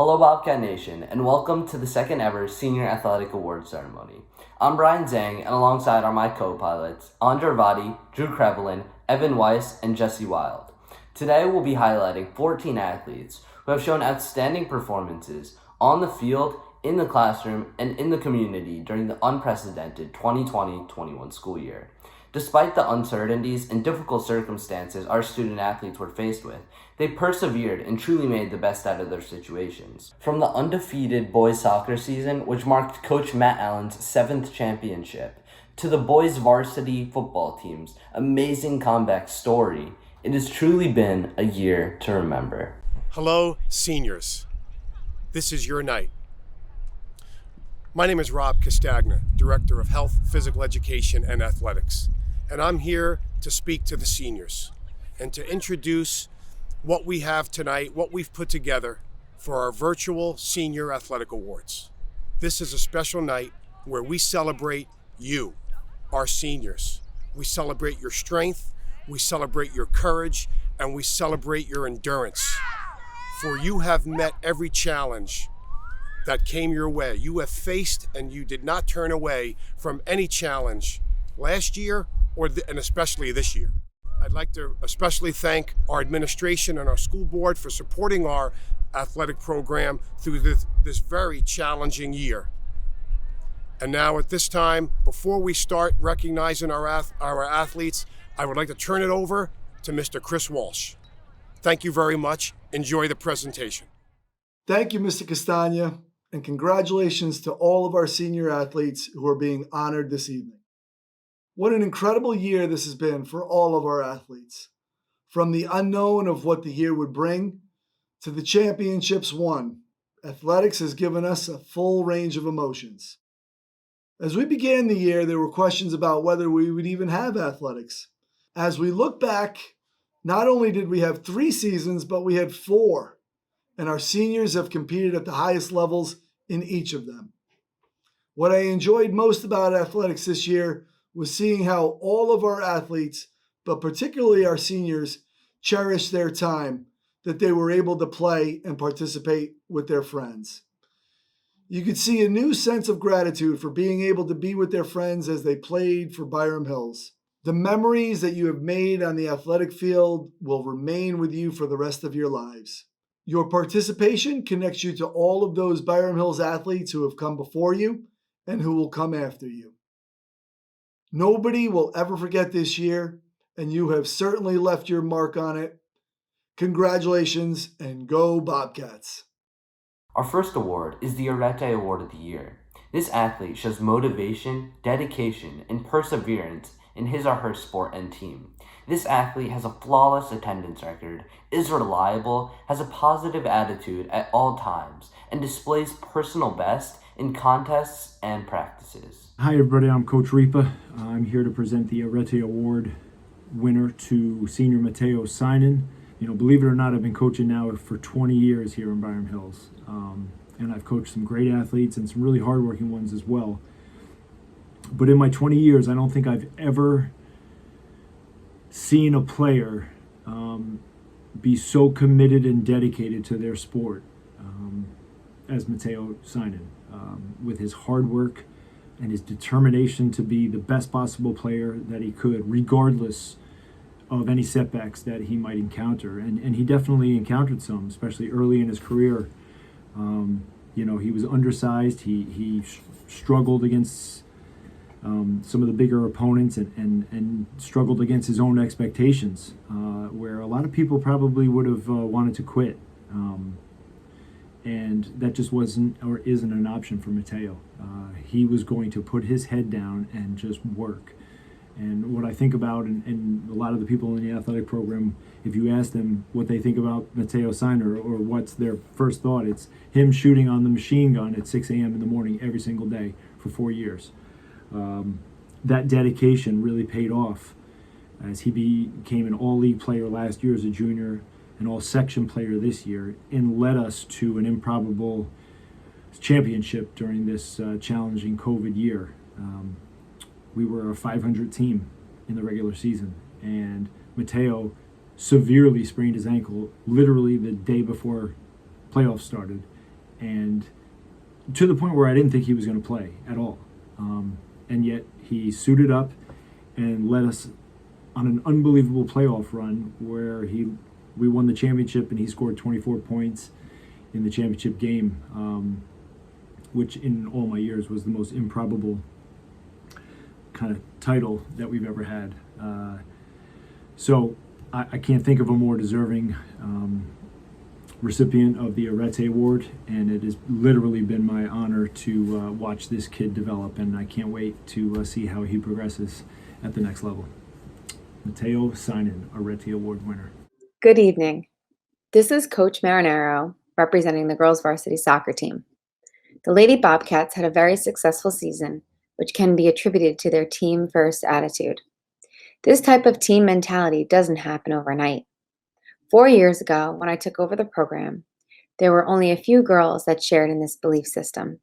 Hello Bobcat Nation, and welcome to the second ever Senior Athletic Awards Ceremony. I'm Brian Zhang, and alongside are my co-pilots, Andre Vadi, Drew Krevelin, Evan Weiss, and Jesse Wild. Today we'll be highlighting 14 athletes who have shown outstanding performances on the field, in the classroom, and in the community during the unprecedented 2020-21 school year. Despite the uncertainties and difficult circumstances our student athletes were faced with, they persevered and truly made the best out of their situations. From the undefeated boys soccer season, which marked Coach Matt Allen's 7th championship, to the boys varsity football team's amazing comeback story, it has truly been a year to remember. Hello, seniors. This is your night. My name is Rob Castagna, Director of Health, Physical Education, and Athletics, and I'm here to speak to the seniors and to introduce what we have tonight, what we've put together for our virtual Senior Athletic Awards. This is a special night where we celebrate you, our seniors. We celebrate your strength, we celebrate your courage, and we celebrate your endurance. For you have met every challenge that came your way. You have faced and you did not turn away from any challenge last year and especially this year. I'd like to especially thank our administration and our school board for supporting our athletic program through this very challenging year. And now at this time, before we start recognizing our athletes, I would like to turn it over to Mr. Chris Walsh. Thank you very much. Enjoy the presentation. Thank you, Mr. Castagna, and congratulations to all of our senior athletes who are being honored this evening. What an incredible year this has been for all of our athletes. From the unknown of what the year would bring to the championships won, athletics has given us a full range of emotions. As we began the year, there were questions about whether we would even have athletics. As we look back, not only did we have 3 seasons, but we had 4, and our seniors have competed at the highest levels in each of them. What I enjoyed most about athletics this year was seeing how all of our athletes, but particularly our seniors, cherished their time that they were able to play and participate with their friends. You could see a new sense of gratitude for being able to be with their friends as they played for Byram Hills. The memories that you have made on the athletic field will remain with you for the rest of your lives. Your participation connects you to all of those Byram Hills athletes who have come before you and who will come after you. Nobody will ever forget this year, and you have certainly left your mark on it. Congratulations, and go Bobcats. Our first award is the Arete Award of the Year. This athlete shows motivation, dedication, and perseverance in his or her sport and team. This athlete has a flawless attendance record, is reliable, has a positive attitude at all times, and displays personal best in contests and practices. Hi everybody, I'm Coach Ripa. I'm here to present the Arete Award winner to Senior Mateo Sinan. Believe it or not, I've been coaching now for 20 years here in Byram Hills. And I've coached some great athletes and some really hardworking ones as well. But in my 20 years, I don't think I've ever seen a player be so committed and dedicated to their sport as Mateo Sinan. With his hard work and his determination to be the best possible player that he could, regardless of any setbacks that he might encounter. And he definitely encountered some, especially early in his career. He was undersized. He struggled against some of the bigger opponents and struggled against his own expectations, where a lot of people probably would have wanted to quit. And that just wasn't or isn't an option for Mateo. He was going to put his head down and just work. And what I think about, and a lot of the people in the athletic program, if you ask them what they think about Mateo Sinan or what's their first thought, it's him shooting on the machine gun at 6 a.m. in the morning every single day for 4 years. That dedication really paid off as he became an all-league player last year as a junior, an all-section player this year, and led us to an improbable championship during this challenging COVID year. We were a 500 team in the regular season, and Mateo severely sprained his ankle literally the day before playoffs started, and to the point where I didn't think he was going to play at all. And yet he suited up and led us on an unbelievable playoff run where we won the championship, and he scored 24 points in the championship game, which in all my years was the most improbable kind of title that we've ever had. So I can't think of a more deserving recipient of the Arete Award, and it has literally been my honor to watch this kid develop, and I can't wait to see how he progresses at the next level. Mateo Seinen, Arete Award winner. Good evening. This is Coach Marinero representing the girls varsity soccer team. The Lady Bobcats had a very successful season, which can be attributed to their team-first attitude. This type of team mentality doesn't happen overnight. 4 years ago, when I took over the program, there were only a few girls that shared in this belief system.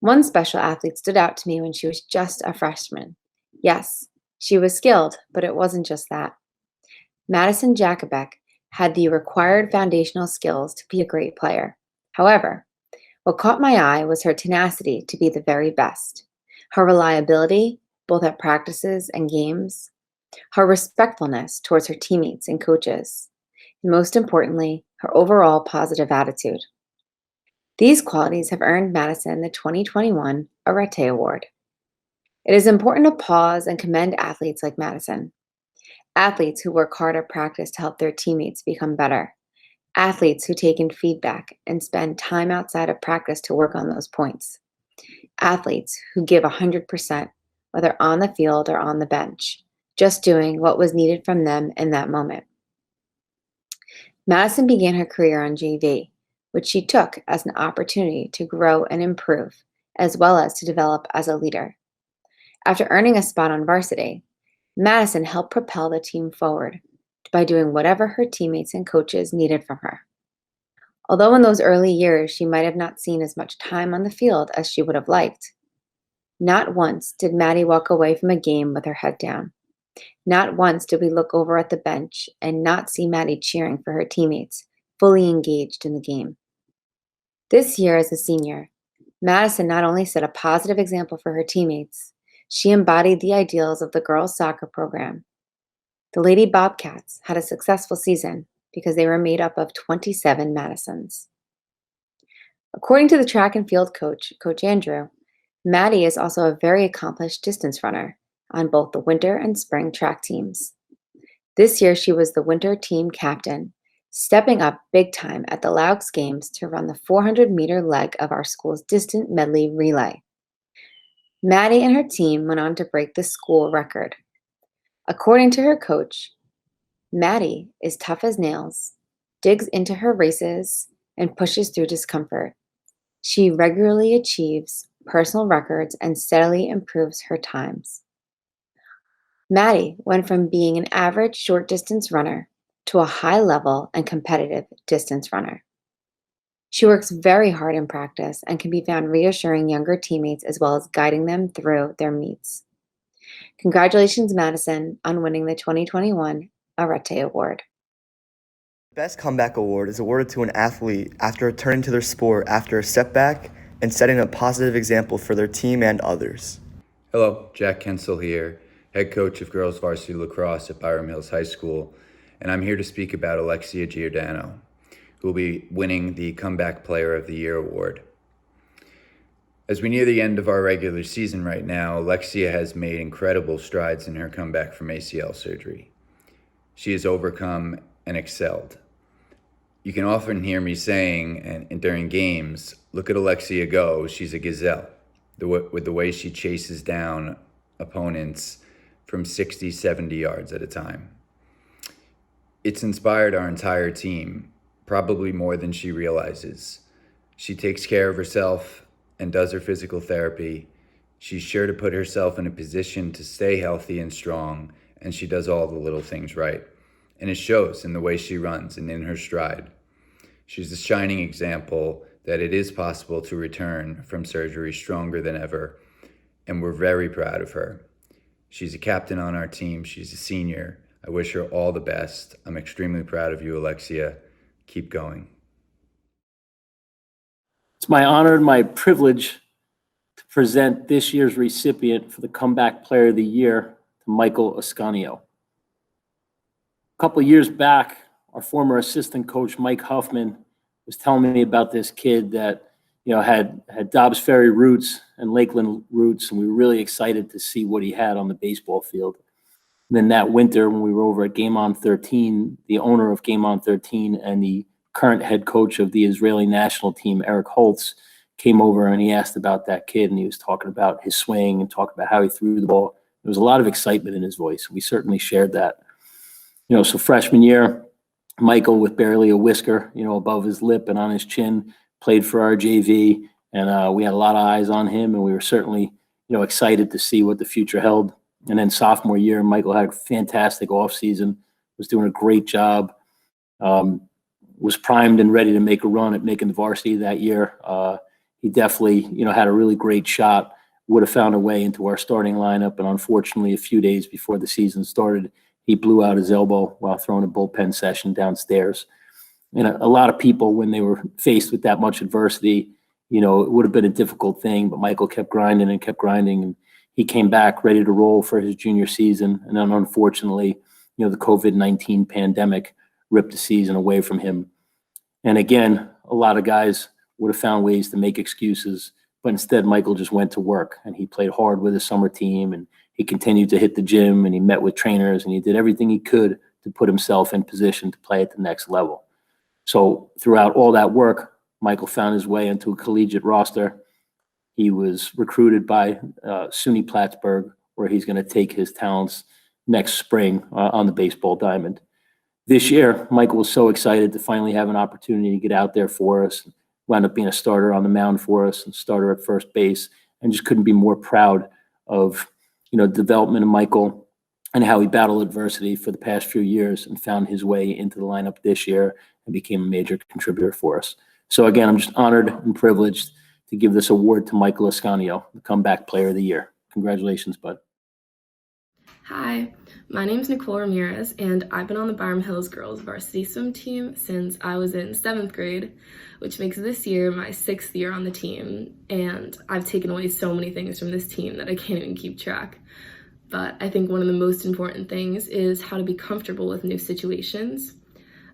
One special athlete stood out to me when she was just a freshman. Yes, she was skilled, but it wasn't just that. Madison Jacobek had the required foundational skills to be a great player. However, what caught my eye was her tenacity to be the very best, her reliability, both at practices and games, her respectfulness towards her teammates and coaches, and most importantly, her overall positive attitude. These qualities have earned Madison the 2021 Arete Award. It is important to pause and commend athletes like Madison. Athletes who work hard at practice to help their teammates become better. Athletes who take in feedback and spend time outside of practice to work on those points. Athletes who give 100%, whether on the field or on the bench, just doing what was needed from them in that moment. Madison began her career on JV, which she took as an opportunity to grow and improve, as well as to develop as a leader. After earning a spot on varsity, Madison helped propel the team forward by doing whatever her teammates and coaches needed from her. Although in those early years she might have not seen as much time on the field as she would have liked, not once did Maddie walk away from a game with her head down. Not once did we look over at the bench and not see Maddie cheering for her teammates, fully engaged in the game. This year as a senior, Madison not only set a positive example for her teammates, she embodied the ideals of the girls' soccer program. The Lady Bobcats had a successful season because they were made up of 27 Madisons. According to the track and field coach, Coach Andrew, Maddie is also a very accomplished distance runner on both the winter and spring track teams. This year, she was the winter team captain, stepping up big time at the Laux Games to run the 400-meter leg of our school's distant medley relay. Maddie and her team went on to break the school record. According to her coach, Maddie is tough as nails, digs into her races, and pushes through discomfort. She regularly achieves personal records and steadily improves her times. Maddie went from being an average short distance runner to a high level and competitive distance runner. She works very hard in practice and can be found reassuring younger teammates as well as guiding them through their meets. Congratulations, Madison, on winning the 2021 Arete Award. The Best Comeback Award is awarded to an athlete after returning to their sport after a setback and setting a positive example for their team and others. Hello, Jack Kensel here, head coach of girls varsity lacrosse at Byram Hills High School, and I'm here to speak about Alexia Giordano, who will be winning the Comeback Player of the Year award. As we near the end of our regular season right now, Alexia has made incredible strides in her comeback from ACL surgery. She has overcome and excelled. You can often hear me saying, and during games, look at Alexia go, she's a gazelle, with the way she chases down opponents from 60, 70 yards at a time. It's inspired our entire team, probably more than she realizes. She takes care of herself and does her physical therapy. She's sure to put herself in a position to stay healthy and strong, and she does all the little things right. And it shows in the way she runs and in her stride. She's a shining example that it is possible to return from surgery stronger than ever, and we're very proud of her. She's a captain on our team. She's a senior. I wish her all the best. I'm extremely proud of you, Alexia. Keep going. It's my honor and my privilege to present this year's recipient for the Comeback Player of the Year to Michael Ascanio. A couple of years back, our former assistant coach, Mike Huffman, was telling me about this kid that had Dobbs Ferry roots and Lakeland roots, and we were really excited to see what he had on the baseball field. And then that winter, when we were over at Game On 13, the owner of Game On 13 and the current head coach of the Israeli national team, Eric Holtz, came over and he asked about that kid, and he was talking about his swing and talking about how he threw the ball. There was a lot of excitement in his voice. We certainly shared that. So freshman year, Michael, with barely a whisker, above his lip and on his chin, played for our JV, and we had a lot of eyes on him, and we were certainly, excited to see what the future held. And then sophomore year, Michael had a fantastic offseason, was doing a great job, was primed and ready to make a run at making the varsity that year. He definitely, had a really great shot, would have found a way into our starting lineup, and unfortunately, a few days before the season started, he blew out his elbow while throwing a bullpen session downstairs. And a lot of people, when they were faced with that much adversity, it would have been a difficult thing, but Michael kept grinding, and he came back ready to roll for his junior season. And then unfortunately, the COVID-19 pandemic ripped the season away from him. And again, a lot of guys would have found ways to make excuses, but instead Michael just went to work, and he played hard with his summer team, and he continued to hit the gym, and he met with trainers, and he did everything he could to put himself in position to play at the next level. So throughout all that work, Michael found his way into a collegiate roster. He was recruited by SUNY Plattsburgh, where he's going to take his talents next spring on the baseball diamond. This year, Michael was so excited to finally have an opportunity to get out there for us, wound up being a starter on the mound for us and starter at first base, and just couldn't be more proud of the development of Michael and how he battled adversity for the past few years and found his way into the lineup this year and became a major contributor for us. So again, I'm just honored and privileged to give this award to Michael Ascanio, the Comeback Player of the Year. Congratulations, bud. Hi, my name is Nicole Ramirez, and I've been on the Byram Hills girls varsity swim team since I was in 7th grade, which makes this year my 6th year on the team. And I've taken away so many things from this team that I can't even keep track. But I think one of the most important things is how to be comfortable with new situations.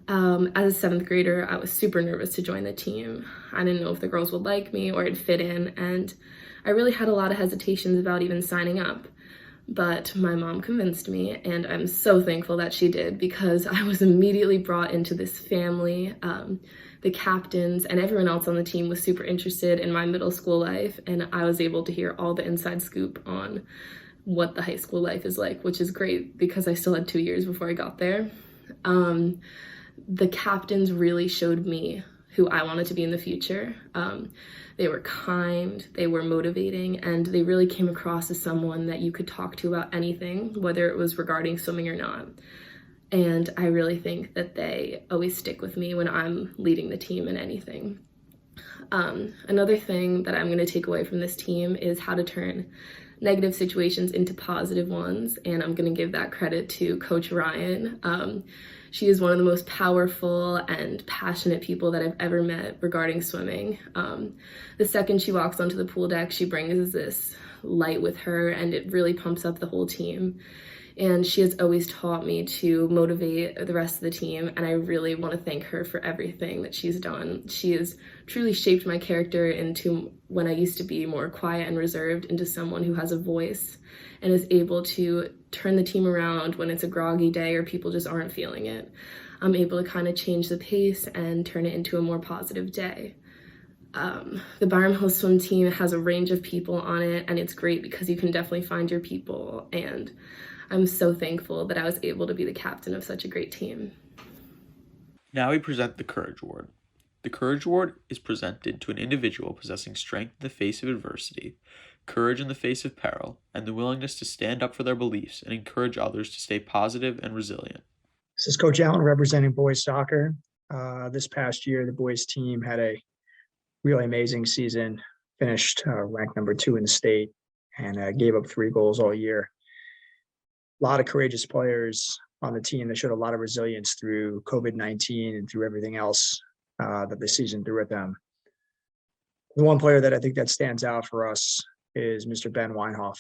As a 7th grader, I was super nervous to join the team. I didn't know if the girls would like me or I'd fit in, and I really had a lot of hesitations about even signing up. But my mom convinced me, and I'm so thankful that she did, because I was immediately brought into this family. The captains and everyone else on the team was super interested in my middle school life, and I was able to hear all the inside scoop on what the high school life is like, which is great because I still had 2 years before I got there. The captains really showed me who I wanted to be in the future. They were kind, they were motivating, and they really came across as someone that you could talk to about anything, whether it was regarding swimming or not. And I really think that they always stick with me when I'm leading the team in anything. Another thing that I'm going to take away from this team is how to turn negative situations into positive ones, and I'm going to give that credit to Coach Ryan. She is one of the most powerful and passionate people that I've ever met regarding swimming. The second she walks onto the pool deck, she brings this light with her, and it really pumps up the whole team. And she has always taught me to motivate the rest of the team, and I really want to thank her for everything that she's done. She has truly shaped my character into, when I used to be more quiet and reserved, into someone who has a voice and is able to turn the team around when it's a groggy day or people just aren't feeling it. I'm able to kind of change the pace and turn it into a more positive day. The Byram Hills swim team has a range of people on it, and it's great because you can definitely find your people, and I'm so thankful that I was able to be the captain of such a great team. Now we present the Courage Award. The Courage Award is presented to an individual possessing strength in the face of adversity, courage in the face of peril, and the willingness to stand up for their beliefs and encourage others to stay positive and resilient. This is Coach Allen representing boys soccer. This past year, the boys team had a really amazing season, finished ranked number 2 in the state, and gave up 3 goals all year. A lot of courageous players on the team that showed a lot of resilience through COVID-19 and through everything else that the season threw at them. The one player that I think that stands out for us is Mr. Ben Weinhoff.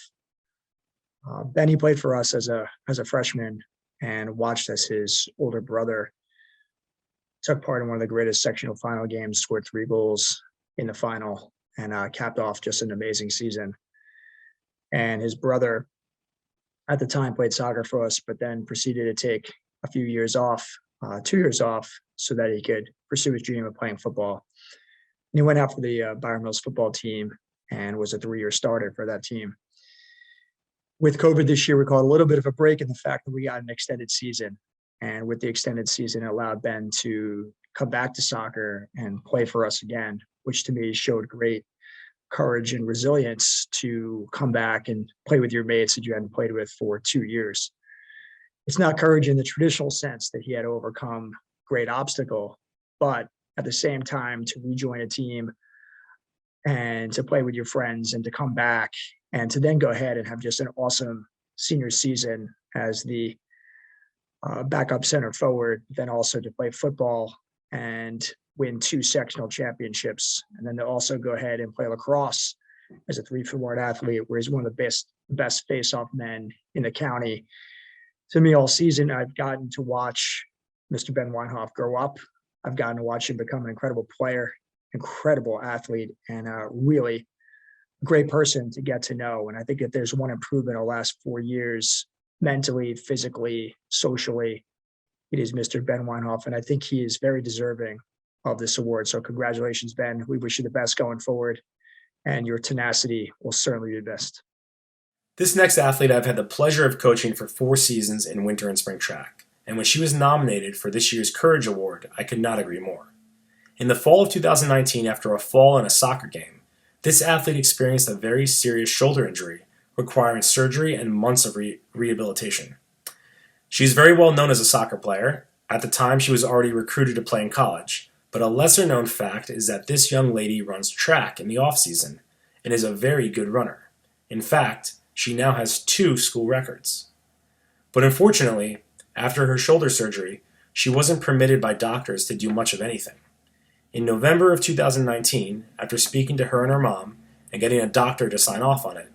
Ben, he played for us as a freshman and watched as his older brother took part in one of the greatest sectional final games, scored 3 goals in the final, and capped off just an amazing season. And his brother at the time played soccer for us, but then proceeded to take a few years off, 2 years off, so that he could pursue his dream of playing football. And he went out for the Byron Mills football team and was a 3-year starter for that team. With COVID this year, we caught a little bit of a break in the fact that we got an extended season. And with the extended season, it allowed Ben to come back to soccer and play for us again, which to me showed great courage and resilience to come back and play with your mates that you hadn't played with for 2 years. It's not courage in the traditional sense that he had to overcome great obstacle, but at the same time to rejoin a team and to play with your friends and to come back and to then go ahead and have just an awesome senior season as the backup center forward, then also to play football and win 2 sectional championships, and then to also go ahead and play lacrosse as a 3-for-1 athlete, where he's one of the best face-off men in the county. To me, all season, I've gotten to watch Mr. Ben Weinhoff grow up. I've gotten to watch him become an incredible player, incredible athlete, and a really great person to get to know. And I think if there's one improvement in the last 4 years, mentally, physically, socially, it is Mr. Ben Weinhoff. And I think he is very deserving of this award. So congratulations, Ben. We wish you the best going forward, and your tenacity will certainly be the best. This next athlete I've had the pleasure of coaching for 4 seasons in winter and spring track, and when she was nominated for this year's Courage Award, I could not agree more. In the fall of 2019, after a fall in a soccer game, this athlete experienced a very serious shoulder injury, requiring surgery and months of rehabilitation. She's very well known as a soccer player. At the time, she was already recruited to play in college, but a lesser known fact is that this young lady runs track in the off-season and is a very good runner. In fact, she now has 2 school records. But unfortunately, after her shoulder surgery, she wasn't permitted by doctors to do much of anything. In November of 2019, after speaking to her and her mom and getting a doctor to sign off on it,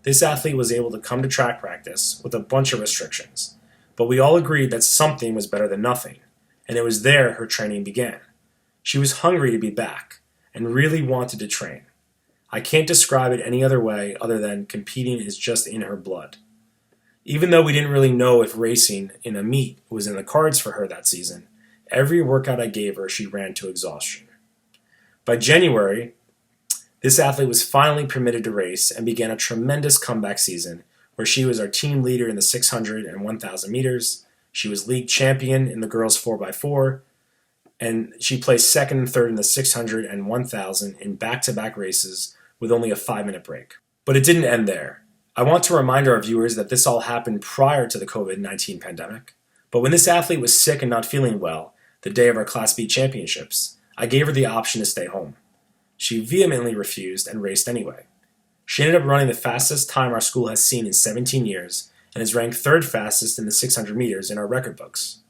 this athlete was able to come to track practice with a bunch of restrictions. But we all agreed that something was better than nothing, and it was there her training began. She was hungry to be back and really wanted to train. I can't describe it any other way other than competing is just in her blood. Even though we didn't really know if racing in a meet was in the cards for her that season, every workout I gave her, she ran to exhaustion. By January, this athlete was finally permitted to race and began a tremendous comeback season where she was our team leader in the 600 and 1,000 meters. She was league champion in the girls 4x4, and she placed second and third in the 600 and 1,000 in back-to-back races with only a 5-minute break. But it didn't end there. I want to remind our viewers that this all happened prior to the COVID-19 pandemic. But when this athlete was sick and not feeling well, the day of our Class B championships, I gave her the option to stay home. She vehemently refused and raced anyway. She ended up running the fastest time our school has seen in 17 years and is ranked 3rd fastest in the 600 meters in our record books.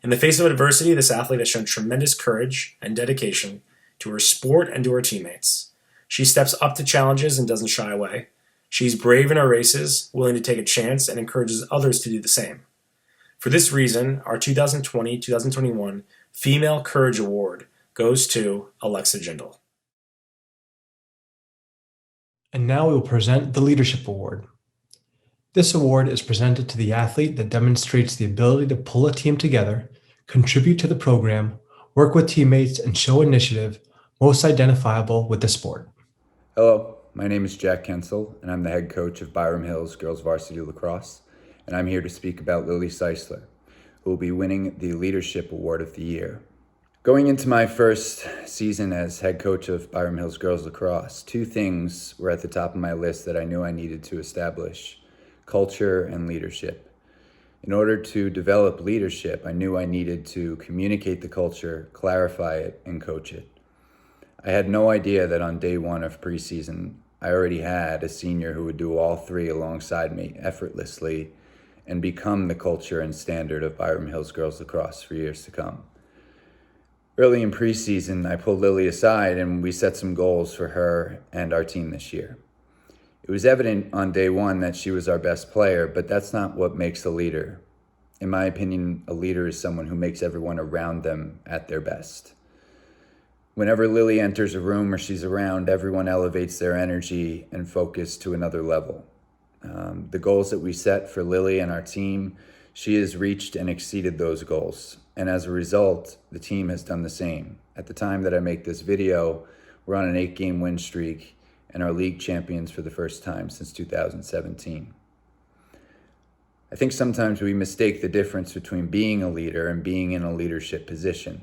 In the face of adversity, this athlete has shown tremendous courage and dedication to her sport and to her teammates. She steps up to challenges and doesn't shy away. She's brave in her races, willing to take a chance, and encourages others to do the same. For this reason, our 2020-2021 Female Courage Award goes to Alexa Jindal. And now we will present the Leadership Award. This award is presented to the athlete that demonstrates the ability to pull a team together, contribute to the program, work with teammates, and show initiative most identifiable with the sport. Hello, my name is Jack Kensel, and I'm the head coach of Byram Hills Girls Varsity Lacrosse, and I'm here to speak about Lily Seisler, who will be winning the Leadership Award of the Year. Going into my first season as head coach of Byram Hills Girls Lacrosse, 2 things were at the top of my list that I knew I needed to establish: culture and leadership. In order to develop leadership, I knew I needed to communicate the culture, clarify it, and coach it. I had no idea that on day 1 of preseason, I already had a senior who would do all 3 alongside me effortlessly and become the culture and standard of Byram Hills Girls Lacrosse for years to come. Early in preseason, I pulled Lily aside and we set some goals for her and our team this year. It was evident on day one that she was our best player, but that's not what makes a leader. In my opinion, a leader is someone who makes everyone around them at their best. Whenever Lily enters a room or she's around, everyone elevates their energy and focus to another level. The goals that we set for Lily and our team, she has reached and exceeded those goals. And as a result, the team has done the same. At the time that I make this video, we're on an 8-game win streak and are league champions for the first time since 2017. I think sometimes we mistake the difference between being a leader and being in a leadership position.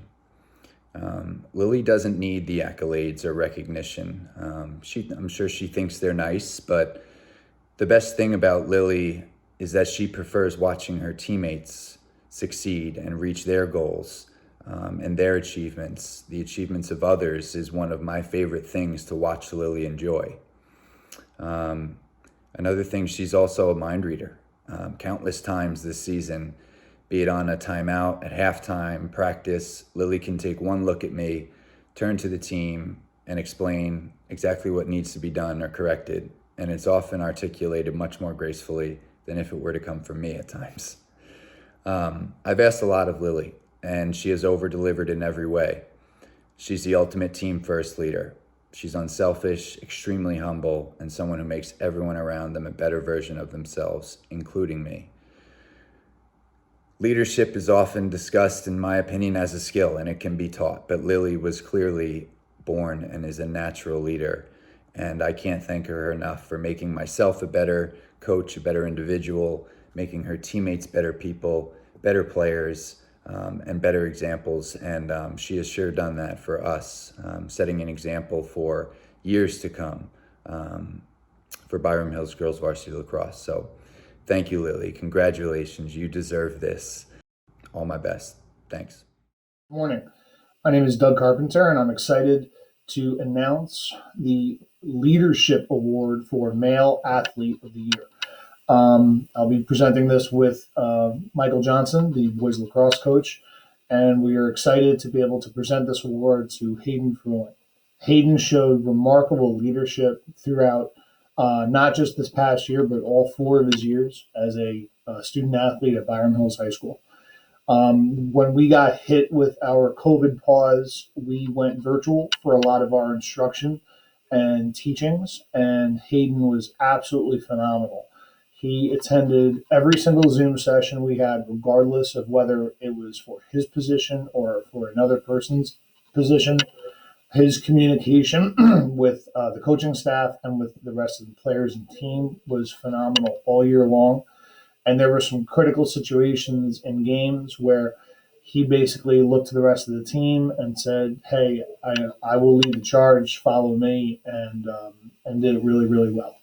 Lily doesn't need the accolades or recognition. I'm sure she thinks they're nice, but the best thing about Lily is that she prefers watching her teammates succeed and reach their goals and their achievements. The achievements of others is one of my favorite things to watch Lily enjoy. Another thing, she's also a mind reader. Countless times this season, be it on a timeout, at halftime, practice, Lily can take one look at me, turn to the team, and explain exactly what needs to be done or corrected. And it's often articulated much more gracefully than if it were to come from me at times. I've asked a lot of Lily, and she has over-delivered in every way. She's the ultimate team-first leader. She's unselfish, extremely humble, and someone who makes everyone around them a better version of themselves, including me. Leadership is often discussed, in my opinion, as a skill, and it can be taught, but Lily was clearly born and is a natural leader, and I can't thank her enough for making myself a better coach, a better individual, making her teammates better people, better players, and better examples, and she has sure done that for us, setting an example for years to come for Byram Hills Girls Varsity Lacrosse. So thank you, Lily. Congratulations. You deserve this. All my best. Thanks. Good morning. My name is Doug Carpenter, and I'm excited to announce the Leadership Award for Male Athlete of the Year. I'll be presenting this with Michael Johnson, the boys lacrosse coach, and we are excited to be able to present this award to Hayden Fruin. Hayden showed remarkable leadership throughout not just this past year, but all 4 of his years as a student athlete at Byram Hills High School. When we got hit with our COVID pause, we went virtual for a lot of our instruction and teachings, and Hayden was absolutely phenomenal. He attended every single Zoom session we had, regardless of whether it was for his position or for another person's position. His communication with the coaching staff and with the rest of the players and team was phenomenal all year long. And there were some critical situations in games where he basically looked to the rest of the team and said, "Hey, I will lead the charge, follow me," and did it really, really well.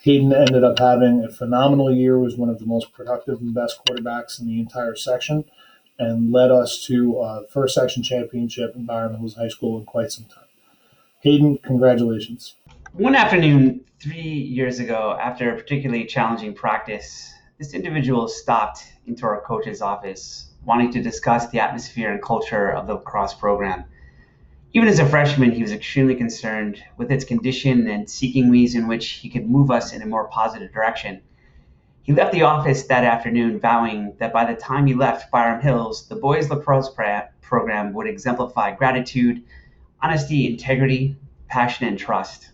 Hayden ended up having a phenomenal year, was one of the most productive and best quarterbacks in the entire section, and led us to first section championship in Byram Hills High School in quite some time. Hayden, congratulations. One afternoon 3 years ago, after a particularly challenging practice, this individual stopped into our coach's office, wanting to discuss the atmosphere and culture of the lacrosse program. Even as a freshman, he was extremely concerned with its condition and seeking ways in which he could move us in a more positive direction. He left the office that afternoon vowing that by the time he left Byram Hills, the boys lacrosse program would exemplify gratitude, honesty, integrity, passion, and trust.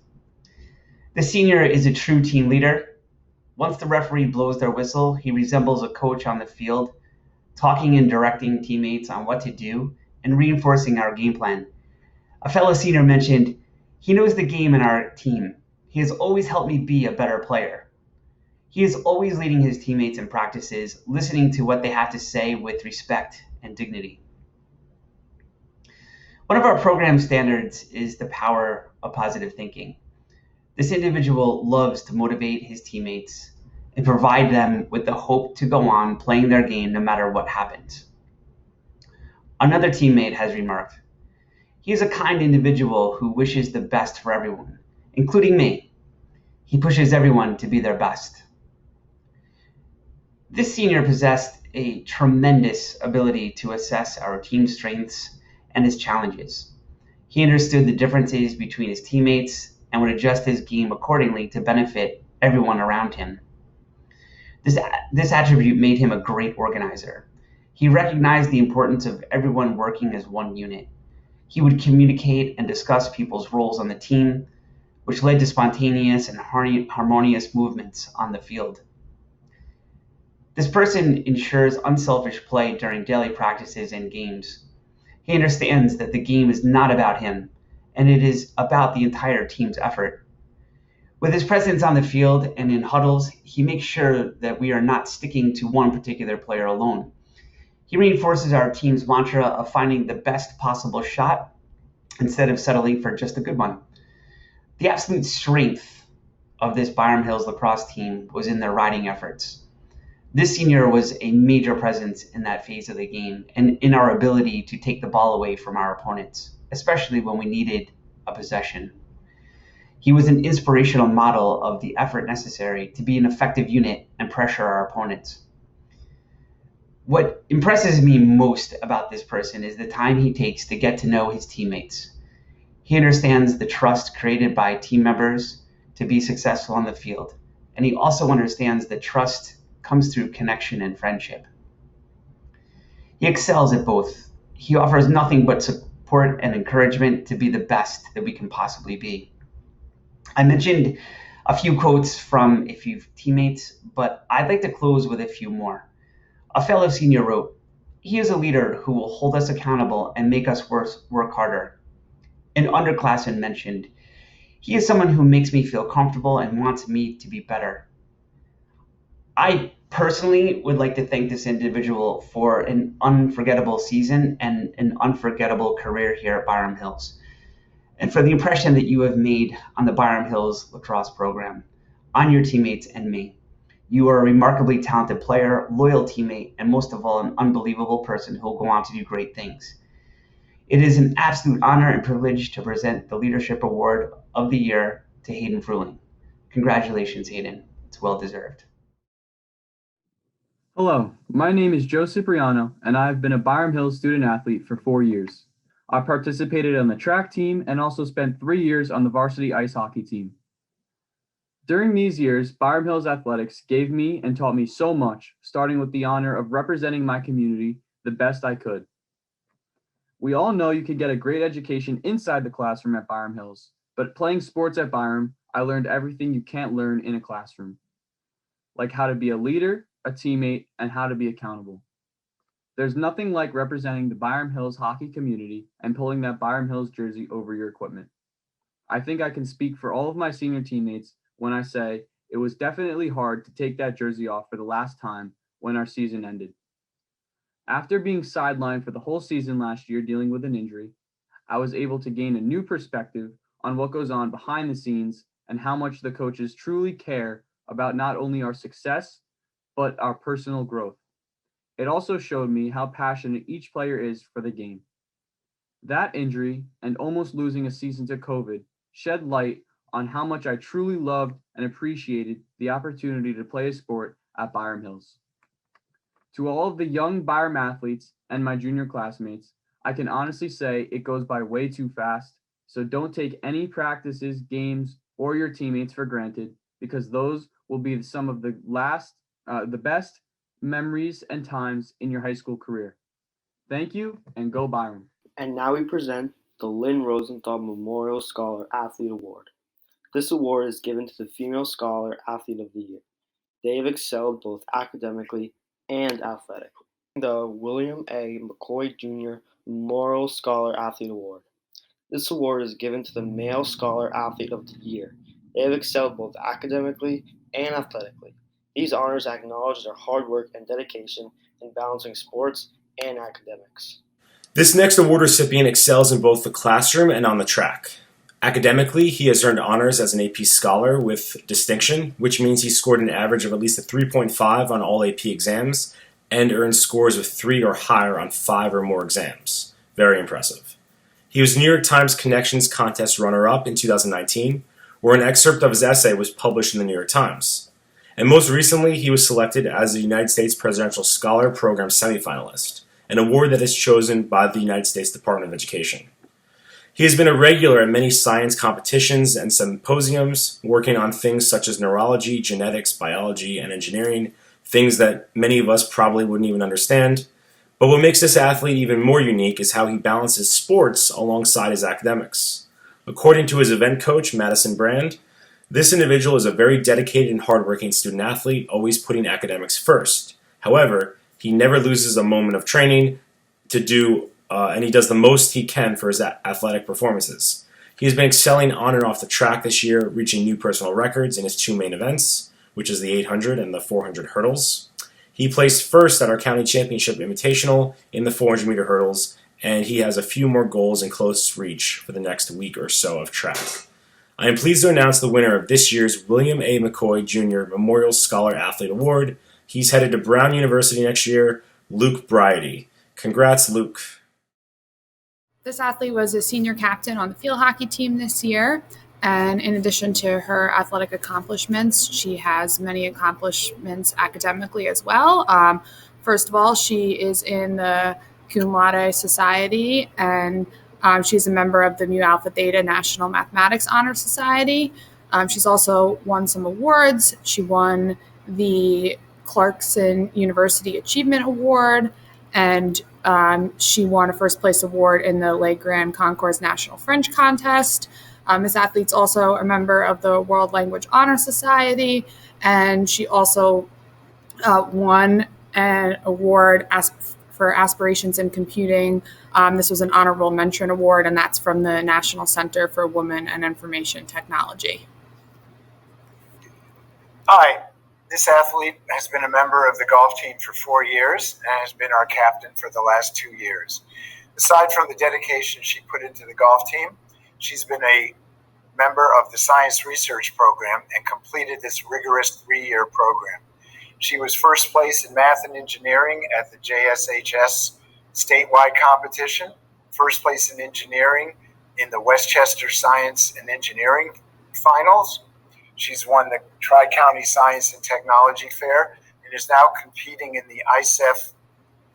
The senior is a true team leader. Once the referee blows their whistle, he resembles a coach on the field, talking and directing teammates on what to do and reinforcing our game plan. A fellow senior mentioned, "He knows the game and our team. He has always helped me be a better player." He is always leading his teammates in practices, listening to what they have to say with respect and dignity. One of our program standards is the power of positive thinking. This individual loves to motivate his teammates and provide them with the hope to go on playing their game no matter what happens. Another teammate has remarked, "He is a kind individual who wishes the best for everyone, including me. He pushes everyone to be their best." This senior possessed a tremendous ability to assess our team strengths and his challenges. He understood the differences between his teammates and would adjust his game accordingly to benefit everyone around him. This attribute made him a great organizer. He recognized the importance of everyone working as one unit. He would communicate and discuss people's roles on the team, which led to spontaneous and harmonious movements on the field. This person ensures unselfish play during daily practices and games. He understands that the game is not about him, and it is about the entire team's effort. With his presence on the field and in huddles, he makes sure that we are not sticking to one particular player alone. He reinforces our team's mantra of finding the best possible shot instead of settling for just a good one. The absolute strength of this Byram Hills lacrosse team was in their riding efforts. This senior was a major presence in that phase of the game and in our ability to take the ball away from our opponents, especially when we needed a possession. He was an inspirational model of the effort necessary to be an effective unit and pressure our opponents. What impresses me most about this person is the time he takes to get to know his teammates. He understands the trust created by team members to be successful on the field, and he also understands that trust comes through connection and friendship. He excels at both. He offers nothing but support and encouragement to be the best that we can possibly be. I mentioned a few quotes from a few teammates, but I'd like to close with a few more. A fellow senior wrote, "He is a leader who will hold us accountable and make us work harder." An underclassman mentioned, "He is someone who makes me feel comfortable and wants me to be better." I personally would like to thank this individual for an unforgettable season and an unforgettable career here at Byram Hills, and for the impression that you have made on the Byram Hills lacrosse program, on your teammates and me. You are a remarkably talented player, loyal teammate, and most of all, an unbelievable person who will go on to do great things. It is an absolute honor and privilege to present the Leadership Award of the Year to Hayden Fruling. Congratulations, Hayden. It's well deserved. Hello, my name is Joe Cipriano, and I have been a Byram Hills student athlete for 4 years. I participated on the track team and also spent 3 years on the varsity ice hockey team. During these years, Byram Hills Athletics gave me and taught me so much, starting with the honor of representing my community the best I could. We all know you can get a great education inside the classroom at Byram Hills, but playing sports at Byram, I learned everything you can't learn in a classroom, like how to be a leader, a teammate, and how to be accountable. There's nothing like representing the Byram Hills hockey community and pulling that Byram Hills jersey over your equipment. I think I can speak for all of my senior teammates when I say it was definitely hard to take that jersey off for the last time when our season ended. After being sidelined for the whole season last year dealing with an injury, I was able to gain a new perspective on what goes on behind the scenes and how much the coaches truly care about not only our success, but our personal growth. It also showed me how passionate each player is for the game. That injury and almost losing a season to COVID shed light on how much I truly loved and appreciated the opportunity to play a sport at Byram Hills. To all of the young Byram athletes and my junior classmates, I can honestly say it goes by way too fast, so don't take any practices, games, or your teammates for granted, because those will be some of the best memories and times in your high school career. Thank you, and go Byram. And now we present the Lynn Rosenthal Memorial Scholar Athlete Award. This award is given to the Female Scholar Athlete of the Year. They have excelled both academically and athletically. The William A. McCoy Jr. Memorial Scholar Athlete Award. This award is given to the Male Scholar Athlete of the Year. They have excelled both academically and athletically. These honors acknowledge their hard work and dedication in balancing sports and academics. This next award recipient excels in both the classroom and on the track. Academically, he has earned honors as an AP Scholar with distinction, which means he scored an average of at least a 3.5 on all AP exams and earned scores of 3 or higher on 5 or more exams. Very impressive. He was New York Times Connections Contest runner-up in 2019, where an excerpt of his essay was published in the New York Times. And most recently, he was selected as the United States Presidential Scholar Program semifinalist, an award that is chosen by the United States Department of Education. He has been a regular at many science competitions and symposiums, working on things such as neurology, genetics, biology, and engineering, things that many of us probably wouldn't even understand. But what makes this athlete even more unique is how he balances sports alongside his academics. According to his event coach, Madison Brand, this individual is a very dedicated and hardworking student athlete, always putting academics first. However, he never loses a moment of training and he does the most he can for his athletic performances. He has been excelling on and off the track this year, reaching new personal records in his two main events, which is the 800 and the 400 hurdles. He placed first at our county championship invitational in the 400-meter hurdles, and he has a few more goals in close reach for the next week or so of track. I am pleased to announce the winner of this year's William A. McCoy Jr. Memorial Scholar Athlete Award. He's headed to Brown University next year, Luke Bryety. Congrats, Luke. This athlete was a senior captain on the field hockey team this year, and in addition to her athletic accomplishments, she has many accomplishments academically as well. First of all, she is in the Cum Laude Society, and she's a member of the Mu Alpha Theta National Mathematics Honor Society. She's also won some awards. She won the Clarkson University Achievement Award, and she won a first place award in the Le Grand Concours National French Contest. This athlete's also a member of the World Language Honor Society, and she also won an award for aspirations in computing. This was an honorable mention award, and that's from the National Center for Women and Information Technology. Hi, this athlete has been a member of the golf team for 4 years and has been our captain for the last 2 years. Aside from the dedication she put into the golf team, she's been a member of the science research program and completed this rigorous 3-year program. She was first place in math and engineering at the JSHS statewide competition, first place in engineering in the Westchester Science and Engineering finals. She's won the Tri-County Science and Technology Fair and is now competing in the ICEF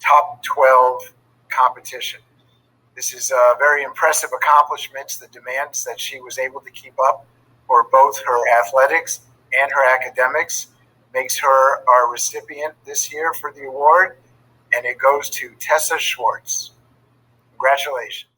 Top 12 competition. This is very impressive accomplishments, the demands that she was able to keep up for both her athletics and her academics makes her our recipient this year for the award, and it goes to Tessa Schwartz. Congratulations.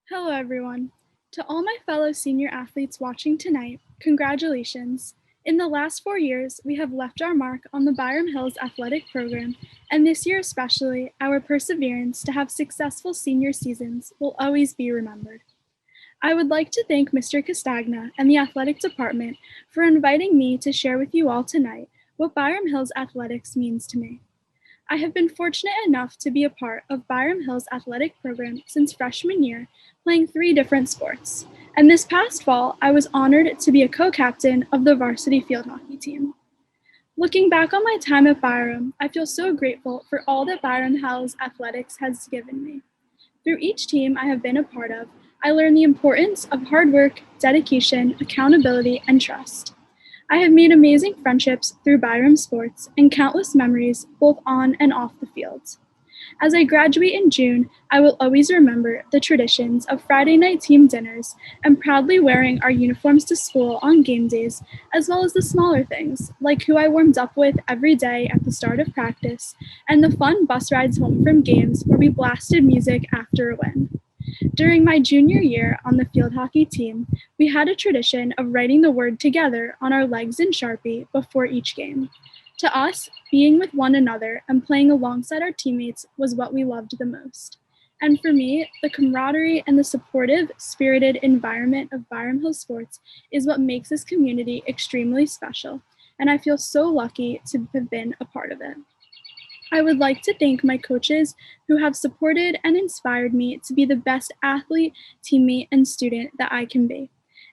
Hello, everyone. To all my fellow senior athletes watching tonight, congratulations. In the last 4 years, we have left our mark on the Byram Hills athletic program, and this year especially, our perseverance to have successful senior seasons will always be remembered. I would like to thank Mr. Castagna and the athletic department for inviting me to share with you all tonight what Byram Hills athletics means to me. I have been fortunate enough to be a part of Byram Hills athletic program since freshman year, playing 3 different sports. And this past fall, I was honored to be a co-captain of the varsity field hockey team. Looking back on my time at Byram, I feel so grateful for all that Byram Hills athletics has given me. Through each team I have been a part of, I learned the importance of hard work, dedication, accountability, and trust. I have made amazing friendships through Byram sports and countless memories both on and off the field. As I graduate in June, I will always remember the traditions of Friday night team dinners and proudly wearing our uniforms to school on game days, as well as the smaller things, like who I warmed up with every day at the start of practice, and the fun bus rides home from games where we blasted music after a win. During my junior year on the field hockey team, we had a tradition of writing the word together on our legs in Sharpie before each game. To us, being with one another and playing alongside our teammates was what we loved the most. And for me, the camaraderie and the supportive, spirited environment of Byram Hills sports is what makes this community extremely special, and I feel so lucky to have been a part of it. I would like to thank my coaches who have supported and inspired me to be the best athlete, teammate, and student that I can be.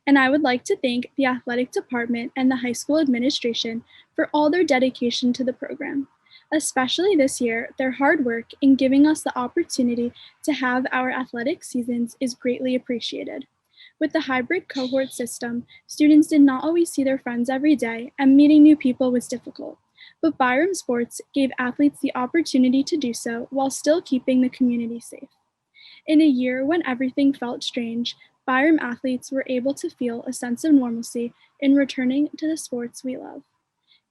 And I would like to thank the athletic department and the high school administration for all their dedication to the program. Especially this year, their hard work in giving us the opportunity to have our athletic seasons is greatly appreciated. With the hybrid cohort system, students did not always see their friends every day, and meeting new people was difficult. but Byram Sports gave athletes the opportunity to do so while still keeping the community safe. In a year when everything felt strange, Byram athletes were able to feel a sense of normalcy in returning to the sports we love.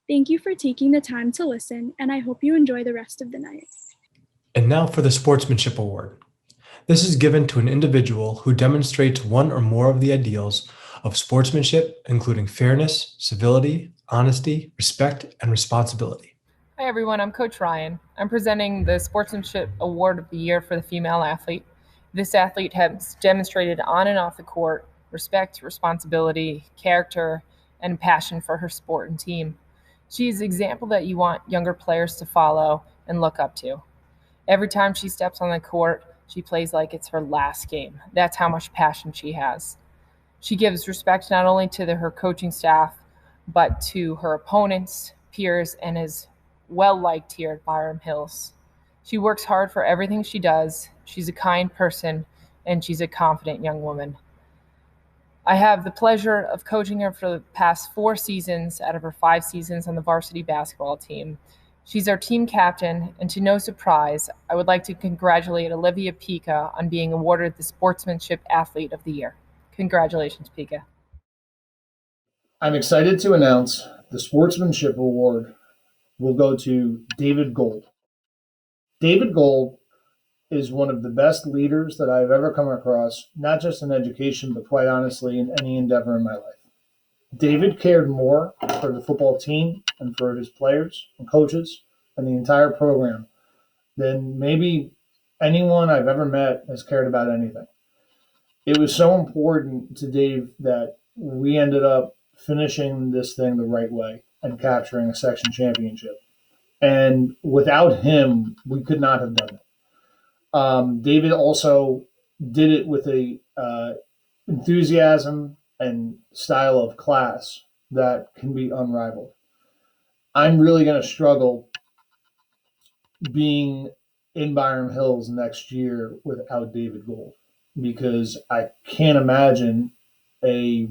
Thank you for taking the time to listen, and I hope you enjoy the rest of the night. And now for the Sportsmanship Award. This is given to an individual who demonstrates one or more of the ideals of sportsmanship, including fairness, civility, honesty, respect, and responsibility. Hi everyone, I'm Coach Ryan. I'm presenting the Sportsmanship Award of the Year for the female athlete. This athlete has demonstrated on and off the court respect, responsibility, character, and passion for her sport and team. She is an example that you want younger players to follow and look up to. Every time she steps on the court, she plays like it's her last game. That's how much passion she has. She gives respect not only to her coaching staff, but to her opponents, peers, and is well liked here at Byram Hills. She works hard for everything she does. She's a kind person, and she's a confident young woman. I have the pleasure of coaching her for the past 4 seasons out of her 5 seasons on the varsity basketball team. She's our team captain, and to no surprise, I would like to congratulate Olivia Pica on being awarded the Sportsmanship Athlete of the Year. Congratulations, Pica. I'm excited to announce the Sportsmanship Award will go to David Gold. David Gold is one of the best leaders that I've ever come across, not just in education, but quite honestly, in any endeavor in my life. David cared more for the football team and for his players and coaches and the entire program than maybe anyone I've ever met has cared about anything. It was so important to Dave that we ended up finishing this thing the right way and capturing a section championship. And without him, we could not have done it. David also did it with a enthusiasm and style of class that can be unrivaled. I'm really going to struggle being in Byram Hills next year without David Gold, because I can't imagine a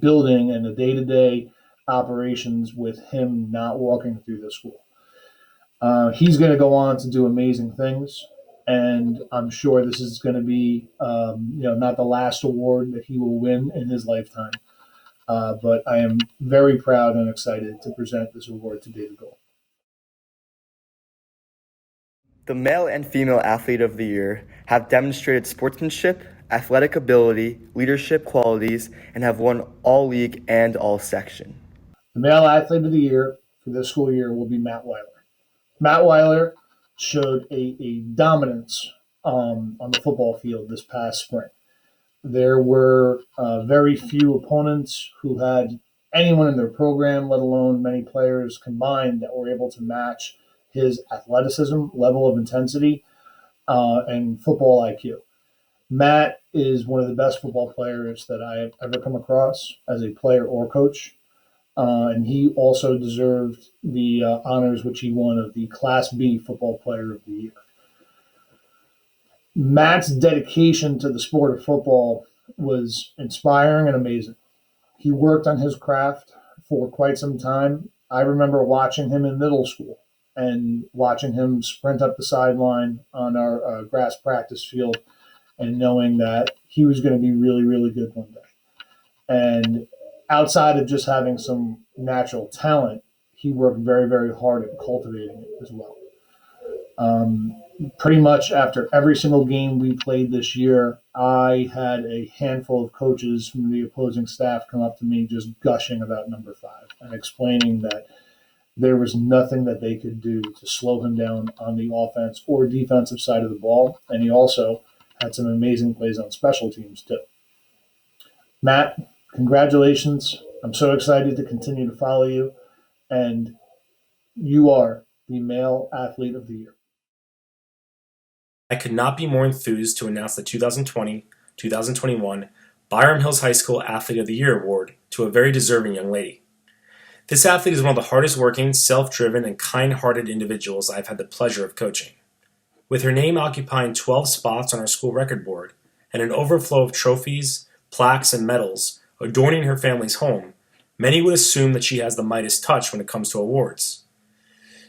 building and a day-to-day operations with him not walking through the school. He's going to go on to do amazing things, and I'm sure this is going to be, not the last award that he will win in his lifetime. But I am very proud and excited to present this award to David Gold. The male and female athlete of the year have demonstrated sportsmanship, athletic ability, leadership qualities, and have won all league and all section. The male athlete of the year for this school year will be Matt Weiler. Matt Weiler showed a dominance on the football field this past spring. There were very few opponents who had anyone in their program, let alone many players combined, that were able to match his athleticism, level of intensity, and football IQ. Matt is one of the best football players that I have ever come across as a player or coach. And he also deserved the honors which he won of the Class B Football Player of the Year. Matt's dedication to the sport of football was inspiring and amazing. He worked on his craft for quite some time. I remember watching him in middle school and watching him sprint up the sideline on our grass practice field and knowing that he was going to be really, really good one day. And outside of just having some natural talent, he worked very, very hard at cultivating it as well. Pretty much after every single game we played this year, I had a handful of coaches from the opposing staff come up to me just gushing about number 5 and explaining that there was nothing that they could do to slow him down on the offense or defensive side of the ball. And he also had some amazing plays on special teams too. Matt, congratulations. I'm so excited to continue to follow you. And you are the male athlete of the year. I could not be more enthused to announce the 2020-2021 Byram Hills High School Athlete of the Year Award to a very deserving young lady. This athlete is one of the hardest working, self-driven, and kind-hearted individuals I've had the pleasure of coaching. With her name occupying 12 spots on our school record board and an overflow of trophies, plaques, and medals adorning her family's home, many would assume that she has the Midas touch when it comes to awards.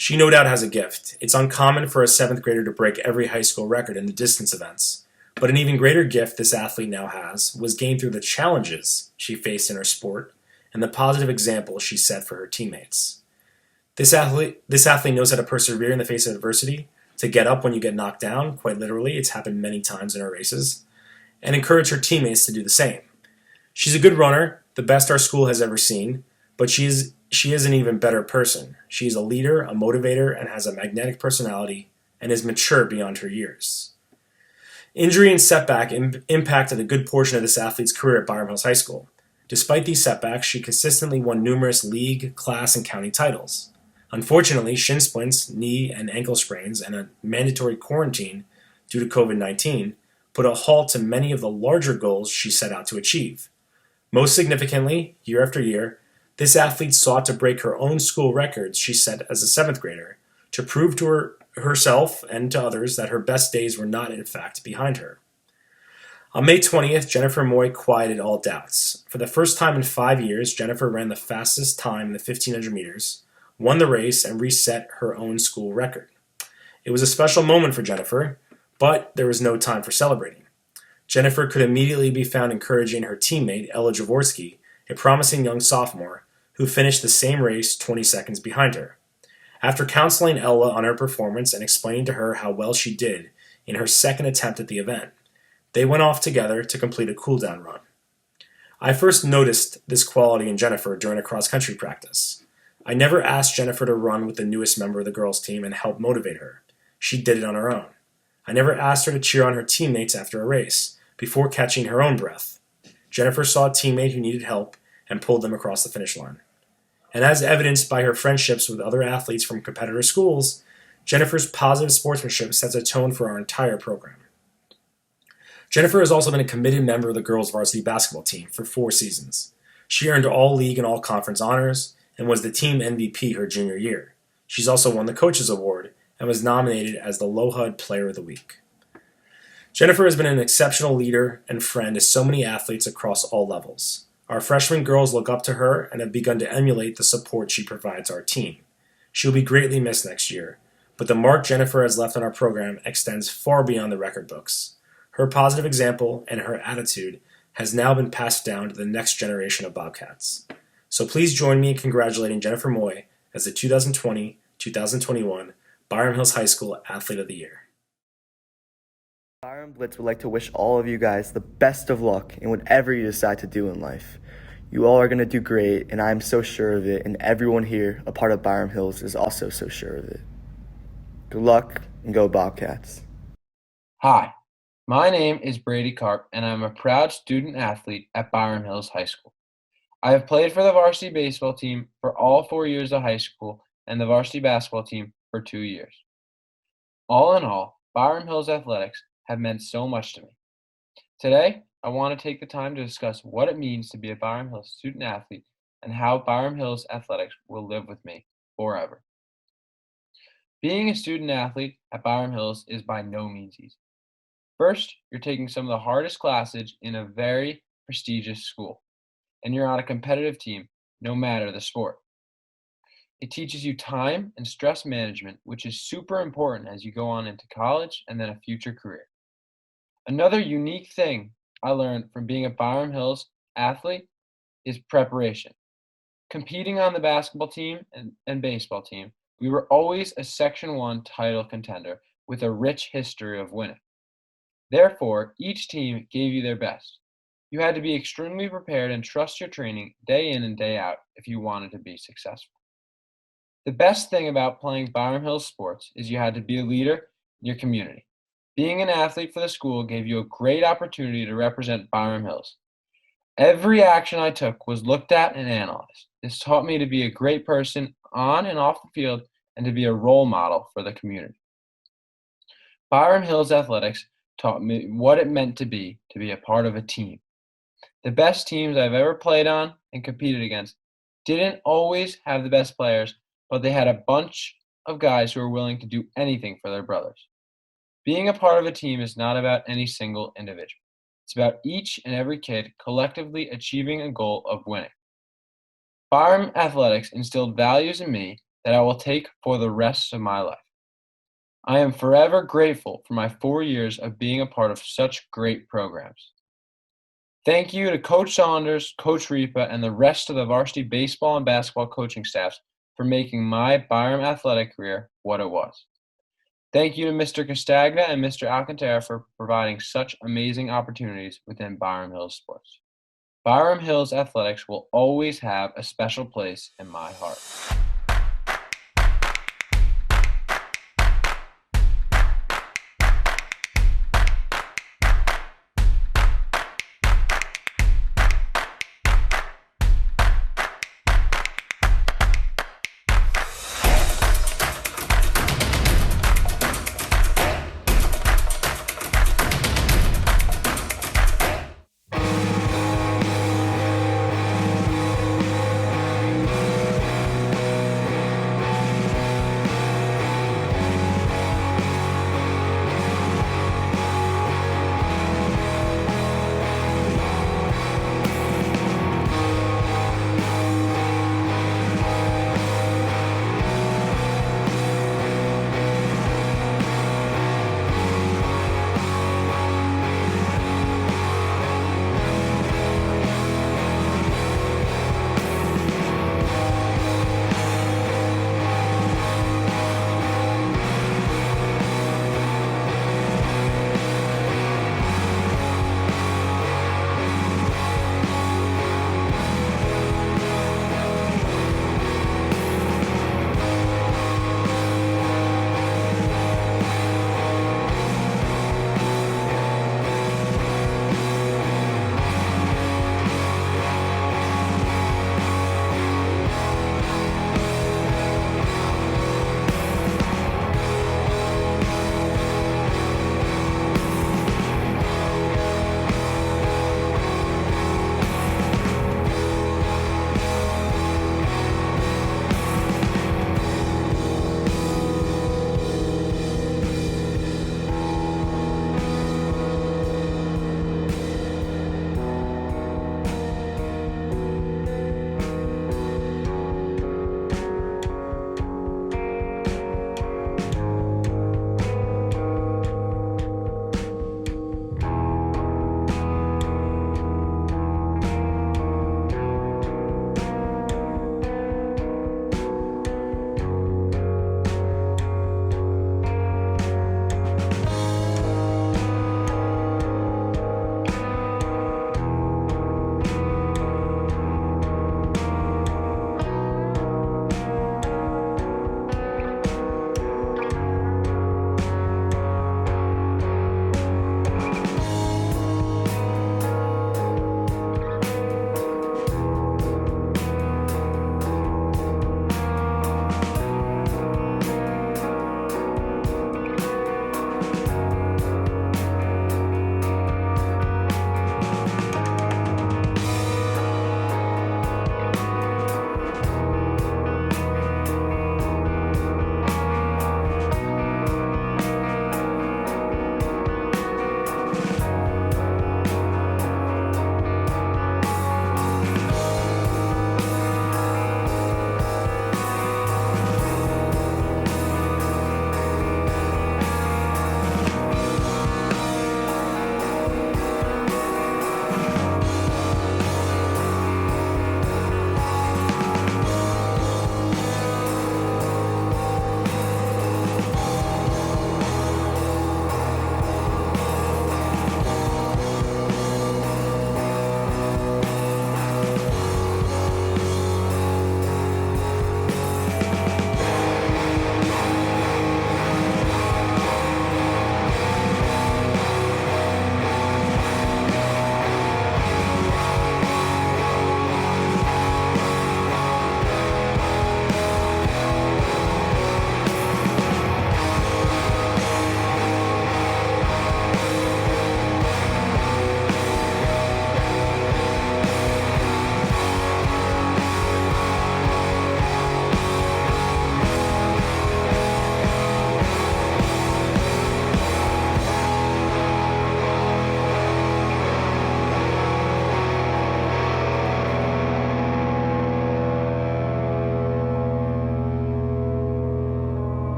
She no doubt has a gift. It's uncommon for a 7th grader to break every high school record in the distance events. But an even greater gift this athlete now has was gained through the challenges she faced in her sport and the positive example she set for her teammates. This athlete knows how to persevere in the face of adversity, to get up when you get knocked down, quite literally, it's happened many times in her races, and encourage her teammates to do the same. She's a good runner, the best our school has ever seen, but she is an even better person. She is a leader, a motivator, and has a magnetic personality, and is mature beyond her years. Injury and setback impacted a good portion of this athlete's career at Byram Hills High School. Despite these setbacks, she consistently won numerous league, class, and county titles. Unfortunately, shin splints, knee and ankle sprains, and a mandatory quarantine due to COVID-19 put a halt to many of the larger goals she set out to achieve. Most significantly, year after year, this athlete sought to break her own school records she set as a 7th grader to prove to herself and to others that her best days were not, in fact, behind her. On May 20th, Jennifer Moy quieted all doubts. For the first time in 5 years, Jennifer ran the fastest time in the 1500 meters, won the race, and reset her own school record. It was a special moment for Jennifer, but there was no time for celebrating. Jennifer could immediately be found encouraging her teammate, Ella Jaworski, a promising young sophomore, who finished the same race 20 seconds behind her. After counseling Ella on her performance and explaining to her how well she did in her second attempt at the event, they went off together to complete a cool-down run. I first noticed this quality in Jennifer during a cross-country practice. I never asked Jennifer to run with the newest member of the girls' team and help motivate her. She did it on her own. I never asked her to cheer on her teammates after a race, before catching her own breath. Jennifer saw a teammate who needed help and pulled them across the finish line. And as evidenced by her friendships with other athletes from competitor schools, Jennifer's positive sportsmanship sets a tone for our entire program. Jennifer has also been a committed member of the girls' varsity basketball team for 4 seasons. She earned all league and all conference honors and was the team MVP her junior year. She's also won the Coaches Award and was nominated as the LoHUD Player of the Week. Jennifer has been an exceptional leader and friend to so many athletes across all levels. Our freshman girls look up to her and have begun to emulate the support she provides our team. She will be greatly missed next year, but the mark Jennifer has left on our program extends far beyond the record books. Her positive example and her attitude has now been passed down to the next generation of Bobcats. So please join me in congratulating Jennifer Moy as the 2020-2021 Byram Hills High School Athlete of the Year. Byram Blitz would like to wish all of you guys the best of luck in whatever you decide to do in life. You all are going to do great, and I'm so sure of it, and everyone here, a part of Byram Hills, is also so sure of it. Good luck, and go Bobcats. Hi, my name is Brady Karp, and I'm a proud student athlete at Byram Hills High School. I have played for the varsity baseball team for all 4 years of high school and the varsity basketball team for 2 years. All in all, Byram Hills athletics have meant so much to me. Today, I want to take the time to discuss what it means to be a Byram Hills student athlete and how Byram Hills athletics will live with me forever. Being a student athlete at Byram Hills is by no means easy. First, you're taking some of the hardest classes in a very prestigious school, and you're on a competitive team, no matter the sport. It teaches you time and stress management, which is super important as you go on into college and then a future career. Another unique thing I learned from being a Byram Hills athlete is preparation. Competing on the basketball team and baseball team, we were always a Section 1 title contender with a rich history of winning. Therefore, each team gave you their best. You had to be extremely prepared and trust your training day in and day out if you wanted to be successful. The best thing about playing Byram Hills sports is you had to be a leader in your community. Being an athlete for the school gave you a great opportunity to represent Byram Hills. Every action I took was looked at and analyzed. This taught me to be a great person on and off the field and to be a role model for the community. Byram Hills athletics taught me what it meant to be a part of a team. The best teams I've ever played on and competed against didn't always have the best players, but they had a bunch of guys who were willing to do anything for their brothers. Being a part of a team is not about any single individual. It's about each and every kid collectively achieving a goal of winning. Byram athletics instilled values in me that I will take for the rest of my life. I am forever grateful for my 4 years of being a part of such great programs. Thank you to Coach Saunders, Coach Ripa, and the rest of the varsity baseball and basketball coaching staffs for making my Byram athletic career what it was. Thank you to Mr. Castagna and Mr. Alcantara for providing such amazing opportunities within Byram Hills sports. Byram Hills athletics will always have a special place in my heart.